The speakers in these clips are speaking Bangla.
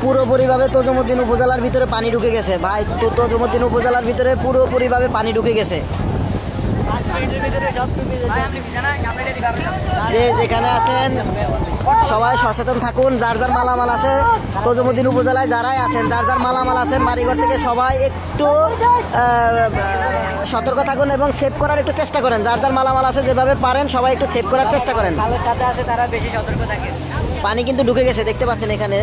পুরোপুরিভাবে তজুমুদ্দিন উপজেলার ভিতরে পানি ঢুকে গেছে ভাই। তজুমুদ্দিন উপজেলার ভিতরে পুরোপুরিভাবে পানি ঢুকে গেছে। যেখানে আছেন সবাই সচেতন থাকুন। যার যার মালামাল আছে তজুমুদ্দিন উপজেলায় যারাই আছেন, যার যার মালামাল আছেন বাড়িঘর থেকে সবাই একটু সতর্ক থাকুন এবং সেভ করার একটু চেষ্টা করেন। যার যার মালামাল আছে যেভাবে পারেন সবাই একটু সেভ করার চেষ্টা করেন। পানি কিন্তু ঢুকে গেছে, দেখতে পাচ্ছেন এখানে।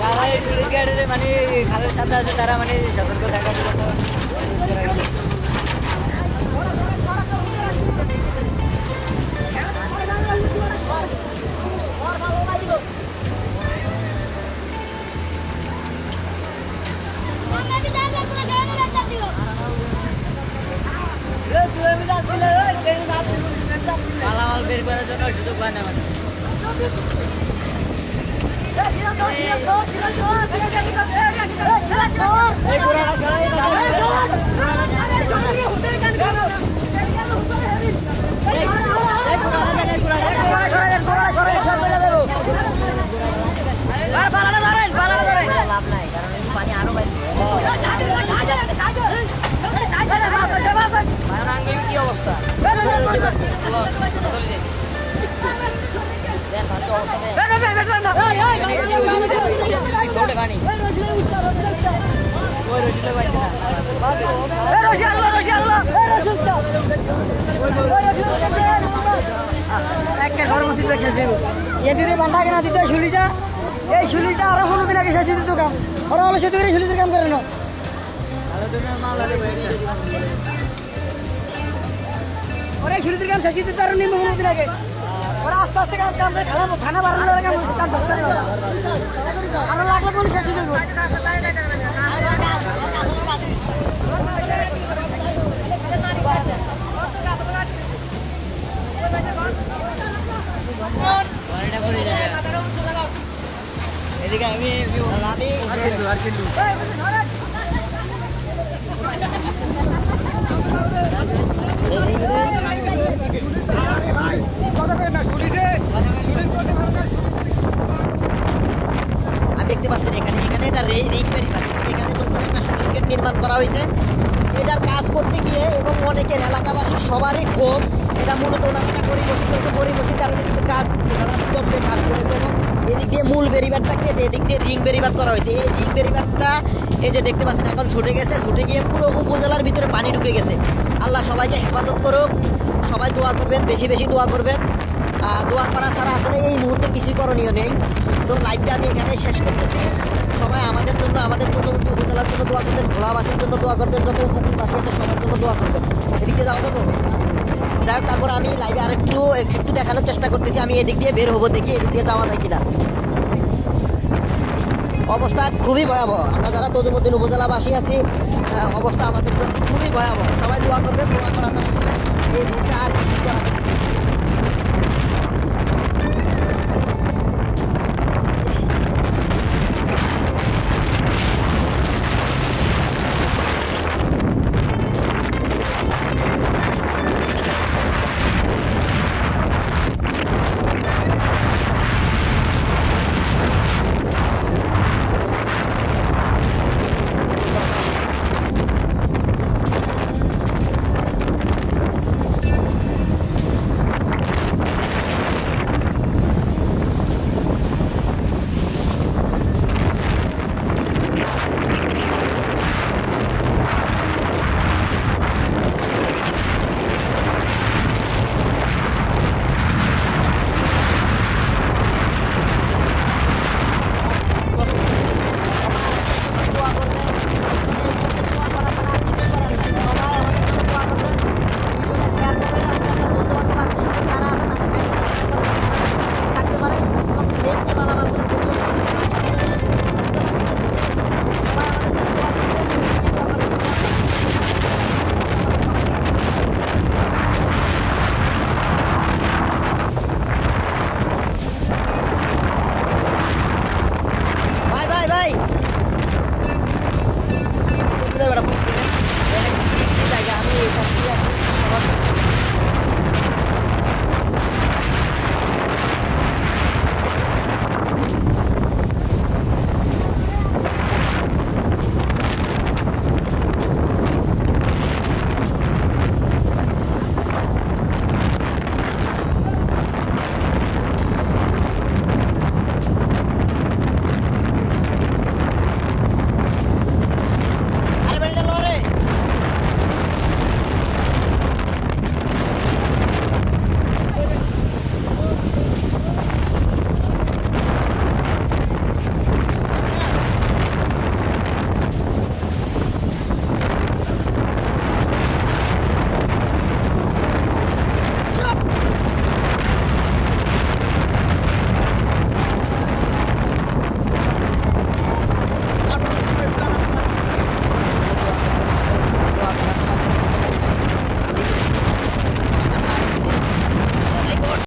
যারা এই টুরিস্ট গাইডের মানে খালের সাথে আছে তারা মানে সতর্ক থাকার জন্য মালামাল বের করার জন্য সুযোগ পায় না মানে। কি অবস্থা বান্ধা কেনা দিতে শুলিটা, এই শুলিটা আরো 15 দিন আগে শেষ দিত কাম। ওরা হলো সেতু করে শুলিতে কাম করে না। ওরা শুলিতে কাম শেষ দিতে আরো 15 দিন আগে। ওরা আস্তে আস্তে কাম কাম করে থানা বাড়ানোর কাম কাম ধরতে না। আরো লাগলে কোন শেষ দিত। এদিকে আমি দেখতে পাচ্ছেন এখানে এটা এখানে নতুন একটা সুইচ গেট নির্মাণ করা হয়েছে। এটার কাজ করতে গিয়ে এবং অনেকের এলাকাবাসীর সবারই ক্ষোভ। এটা মূলত ওনারা একটা পরিবেশন করেছে, পরিবেশের কারণে কিন্তু কাজ করেছে এবং এদিক দিয়ে মূল বেরিবারটা কেটে এদিক দিয়ে রিং বেরিবার করা হয়েছে। এই রিং বেরিবারটা এই যে দেখতে পাচ্ছেন এখন ছুটে গেছে, ছুটে গিয়ে পুরো উপজেলার ভিতরে পানি ঢুকে গেছে। আল্লাহ সবাইকে হেফাজত করুক, সবাই দোয়া করবেন, বেশি বেশি দোয়া করবেন। দোয়া করা ছাড়া আসলে এই মুহূর্তে কিছুই করণীয় নেই। তো লাইভটা আমি এখানে শেষ করতেছি। সবাই আমাদের জন্য, আমাদের তজুমুদ্দিন উপজেলার জন্য দোয়া করবেন, ভোলাবাসীর জন্য দোয়া করবেন, যত উপকূলবাসী আছে সবার জন্য দোয়া করবেন। এদিকে যাওয়া যাবো। যাই হোক, তারপর আমি লাইভে একটু দেখানোর চেষ্টা করতেছি আমি এদিক দিয়ে বের হবো, দেখি এদিক দিয়ে যাওয়া যায় কিনা। অবস্থা খুবই ভয়াবহ। আমরা যারা তজুমুদ্দিন উপজেলাবাসী আছি অবস্থা আমাদের জন্য খুবই ভয়াবহ। সবাই দোয়া করবেন, দোয়া করা ছাড়া এই মুহূর্তে আর কিছু করা